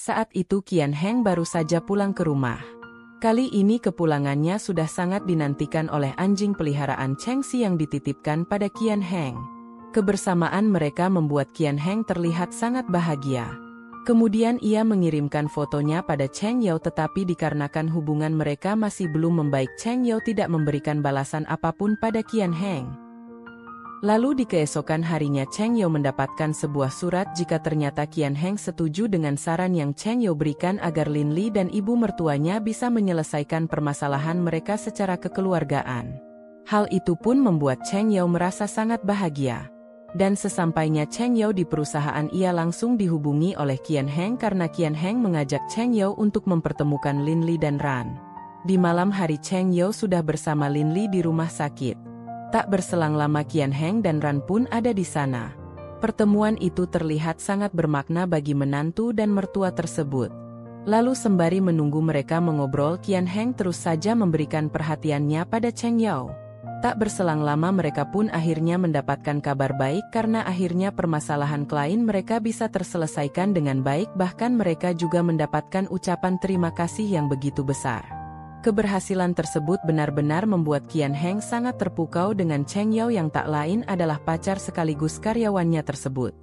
Saat itu Qian Heng baru saja pulang ke rumah. Kali ini kepulangannya sudah sangat dinantikan oleh anjing peliharaan Cheng Xi yang dititipkan pada Qian Heng. Kebersamaan mereka membuat Qian Heng terlihat sangat bahagia. Kemudian ia mengirimkan fotonya pada Cheng Yao, tetapi dikarenakan hubungan mereka masih belum membaik, Cheng Yao tidak memberikan balasan apapun pada Qian Heng. Lalu di keesokan harinya Cheng Yao mendapatkan sebuah surat jika ternyata Qian Heng setuju dengan saran yang Cheng Yao berikan agar Lin Li dan ibu mertuanya bisa menyelesaikan permasalahan mereka secara kekeluargaan. Hal itu pun membuat Cheng Yao merasa sangat bahagia. Dan sesampainya Cheng Yao di perusahaan, ia langsung dihubungi oleh Qian Heng karena Qian Heng mengajak Cheng Yao untuk mempertemukan Lin Li dan Ran. Di malam hari Cheng Yao sudah bersama Lin Li di rumah sakit. Tak berselang lama Qian Heng dan Ran pun ada di sana. Pertemuan itu terlihat sangat bermakna bagi menantu dan mertua tersebut. Lalu sembari menunggu mereka mengobrol, Qian Heng terus saja memberikan perhatiannya pada Cheng Yao. Tak berselang lama mereka pun akhirnya mendapatkan kabar baik karena akhirnya permasalahan klien mereka bisa terselesaikan dengan baik, bahkan mereka juga mendapatkan ucapan terima kasih yang begitu besar. Keberhasilan tersebut benar-benar membuat Qian Heng sangat terpukau dengan Cheng Yao yang tak lain adalah pacar sekaligus karyawannya tersebut.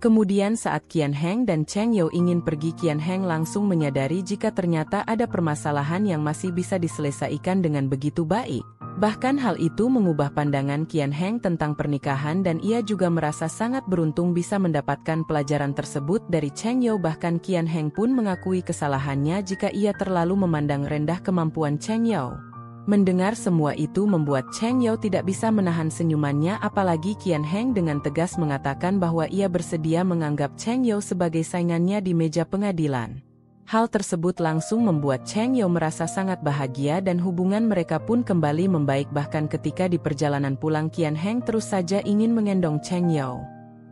Kemudian saat Qian Heng dan Cheng Yao ingin pergi, Qian Heng langsung menyadari jika ternyata ada permasalahan yang masih bisa diselesaikan dengan begitu baik. Bahkan hal itu mengubah pandangan Qian Heng tentang pernikahan dan ia juga merasa sangat beruntung bisa mendapatkan pelajaran tersebut dari Cheng Yao. Bahkan Qian Heng pun mengakui kesalahannya jika ia terlalu memandang rendah kemampuan Cheng Yao. Mendengar semua itu membuat Cheng Yao tidak bisa menahan senyumannya, apalagi Qian Heng dengan tegas mengatakan bahwa ia bersedia menganggap Cheng Yao sebagai saingannya di meja pengadilan. Hal tersebut langsung membuat Cheng Yao merasa sangat bahagia dan hubungan mereka pun kembali membaik. Bahkan ketika di perjalanan pulang, Qian Heng terus saja ingin mengendong Cheng Yao.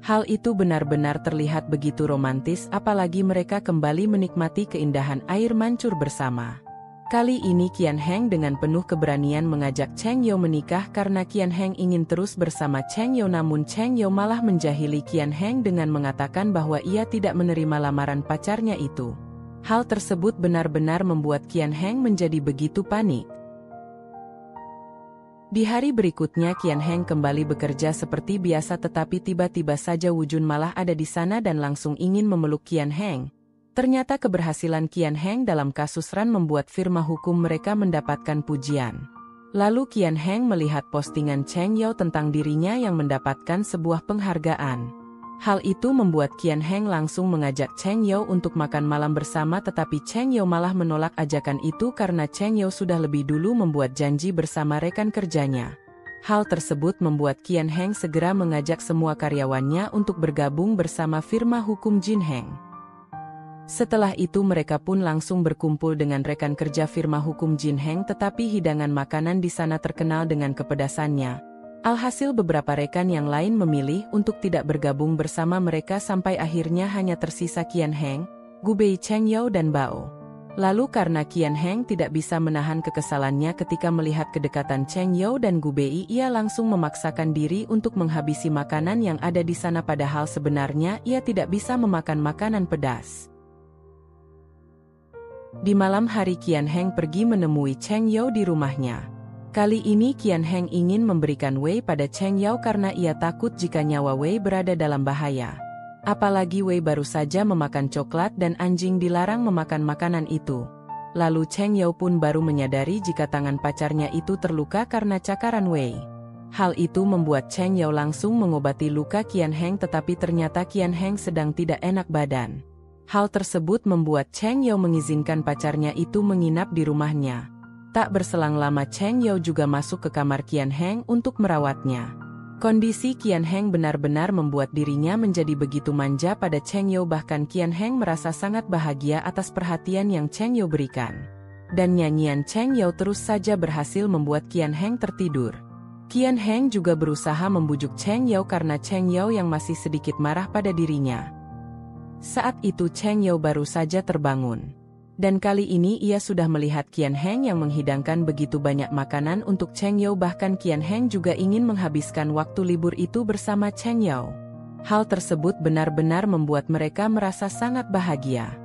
Hal itu benar-benar terlihat begitu romantis, apalagi mereka kembali menikmati keindahan air mancur bersama. Kali ini Qian Heng dengan penuh keberanian mengajak Cheng Yao menikah karena Qian Heng ingin terus bersama Cheng Yao, namun Cheng Yao malah menjahili Qian Heng dengan mengatakan bahwa ia tidak menerima lamaran pacarnya itu. Hal tersebut benar-benar membuat Qian Heng menjadi begitu panik. Di hari berikutnya Qian Heng kembali bekerja seperti biasa, tetapi tiba-tiba saja Wu Jun malah ada di sana dan langsung ingin memeluk Qian Heng. Ternyata keberhasilan Qian Heng dalam kasus Ran membuat firma hukum mereka mendapatkan pujian. Lalu Qian Heng melihat postingan Cheng Yao tentang dirinya yang mendapatkan sebuah penghargaan. Hal itu membuat Qian Heng langsung mengajak Cheng Yao untuk makan malam bersama, tetapi Cheng Yao malah menolak ajakan itu karena Cheng Yao sudah lebih dulu membuat janji bersama rekan kerjanya. Hal tersebut membuat Qian Heng segera mengajak semua karyawannya untuk bergabung bersama firma hukum Jin Heng. Setelah itu mereka pun langsung berkumpul dengan rekan kerja firma hukum Jin Heng, tetapi hidangan makanan di sana terkenal dengan kepedasannya. Alhasil beberapa rekan yang lain memilih untuk tidak bergabung bersama mereka sampai akhirnya hanya tersisa Qian Heng, Gu Bei, Cheng Yao dan Bao. Lalu karena Qian Heng tidak bisa menahan kekesalannya ketika melihat kedekatan Cheng Yao dan Gu Bei, ia langsung memaksakan diri untuk menghabisi makanan yang ada di sana, padahal sebenarnya ia tidak bisa memakan makanan pedas. Di malam hari Qian Heng pergi menemui Cheng Yao di rumahnya. Kali ini Qian Heng ingin memberikan Wei pada Cheng Yao karena ia takut jika nyawa Wei berada dalam bahaya. Apalagi Wei baru saja memakan coklat dan anjing dilarang memakan makanan itu. Lalu Cheng Yao pun baru menyadari jika tangan pacarnya itu terluka karena cakaran Wei. Hal itu membuat Cheng Yao langsung mengobati luka Qian Heng, tetapi ternyata Qian Heng sedang tidak enak badan. Hal tersebut membuat Cheng Yao mengizinkan pacarnya itu menginap di rumahnya. Tak berselang lama Cheng Yao juga masuk ke kamar Qian Heng untuk merawatnya. Kondisi Qian Heng benar-benar membuat dirinya menjadi begitu manja pada Cheng Yao, bahkan Qian Heng merasa sangat bahagia atas perhatian yang Cheng Yao berikan. Dan nyanyian Cheng Yao terus saja berhasil membuat Qian Heng tertidur. Qian Heng juga berusaha membujuk Cheng Yao karena Cheng Yao yang masih sedikit marah pada dirinya. Saat itu Cheng Yao baru saja terbangun. Dan kali ini ia sudah melihat Qian Heng yang menghidangkan begitu banyak makanan untuk Cheng Yao. Bahkan Qian Heng juga ingin menghabiskan waktu libur itu bersama Cheng Yao. Hal tersebut benar-benar membuat mereka merasa sangat bahagia.